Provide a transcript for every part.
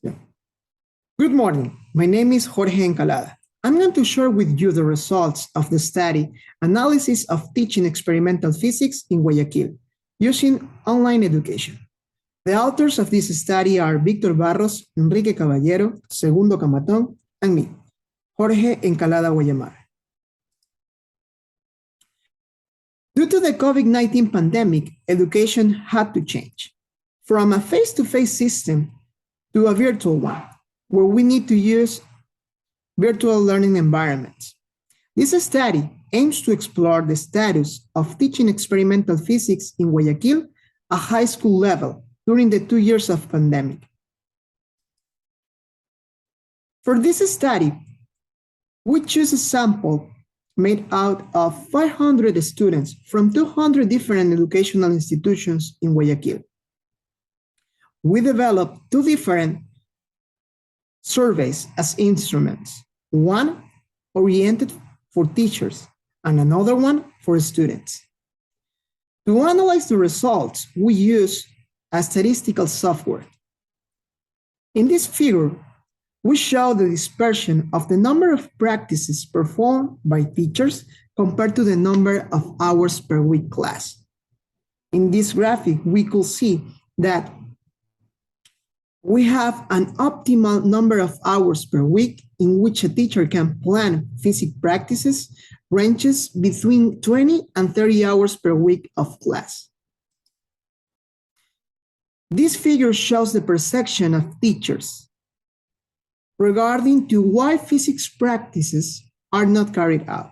Yeah. Good morning. My name is Jorge Encalada. I'm going to share with you the results of the study Analysis of Teaching Experimental Physics in Guayaquil using online education. The authors of this study are Víctor Barros, Enrique Caballero, Segundo Camatón, and me, Jorge Encalada Guayamar. Due to the COVID-19 pandemic, education had to change from a face-to-face system to a virtual one, where we need to use virtual learning environments. This study aims to explore the status of teaching experimental physics in Guayaquil at high school level during the 2 years of pandemic. For this study, we choose a sample made out of 500 students from 200 different educational institutions in Guayaquil. We developed two different surveys as instruments, one oriented for teachers and another one for students. To analyze the results, we use a statistical software. In this figure, we show the dispersion of the number of practices performed by teachers compared to the number of hours per week class. In this graphic, we could see that we have an optimal number of hours per week in which a teacher can plan physics practices ranges between 20 and 30 hours per week of class. This figure shows the perception of teachers regarding to why physics practices are not carried out.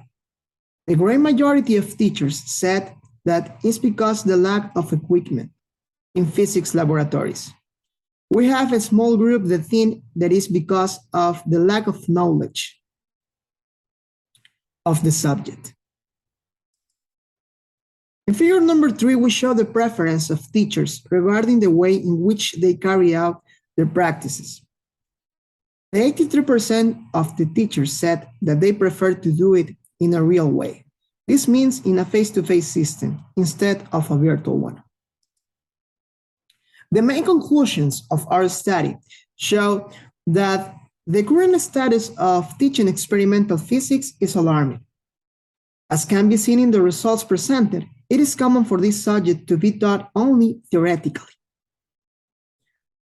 The great majority of teachers said that it's because the lack of equipment in physics laboratories. We have a small group that think that is because of the lack of knowledge of the subject. In figure number 3, we show the preference of teachers regarding the way in which they carry out their practices. The 83% of the teachers said that they prefer to do it in a real way. This means in a face-to-face system instead of a virtual one. The main conclusions of our study show that the current status of teaching experimental physics is alarming. As can be seen in the results presented, it is common for this subject to be taught only theoretically.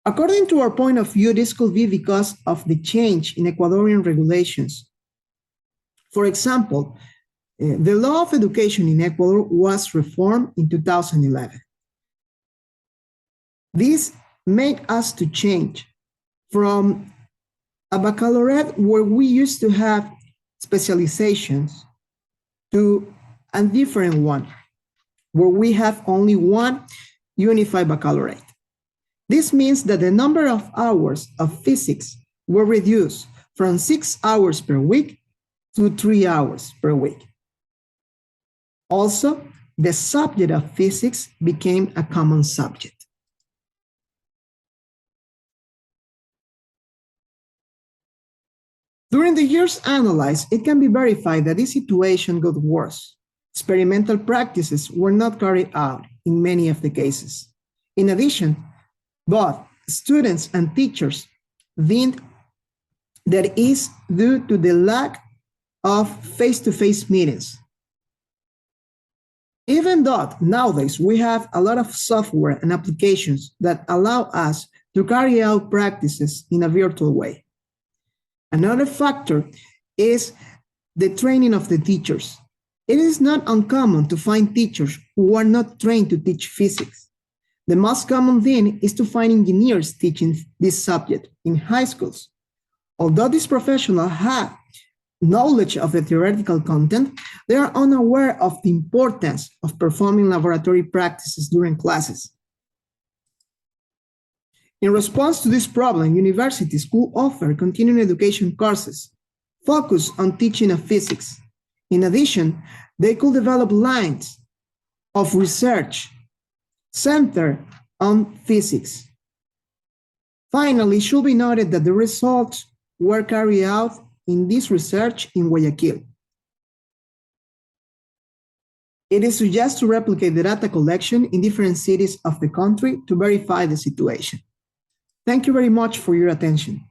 According to our point of view, this could be because of the change in Ecuadorian regulations. For example, the law of education in Ecuador was reformed in 2011. This made us to change from a baccalaureate where we used to have specializations to a different one where we have only one unified baccalaureate. This means that the number of hours of physics were reduced from 6 hours per week to 3 hours per week. Also, the subject of physics became a common subject. During the years analyzed, it can be verified that this situation got worse. Experimental practices were not carried out in many of the cases. In addition, both students and teachers think that it is due to the lack of face-to-face meetings. Even though nowadays we have a lot of software and applications that allow us to carry out practices in a virtual way. Another factor is the training of the teachers. It is not uncommon to find teachers who are not trained to teach physics. The most common thing is to find engineers teaching this subject in high schools. Although these professionals have knowledge of the theoretical content, they are unaware of the importance of performing laboratory practices during classes. In response to this problem, universities could offer continuing education courses focused on teaching of physics. In addition, they could develop lines of research centered on physics. Finally, it should be noted that the results were carried out in this research in Guayaquil. It is suggested to replicate the data collection in different cities of the country to verify the situation. Thank you very much for your attention.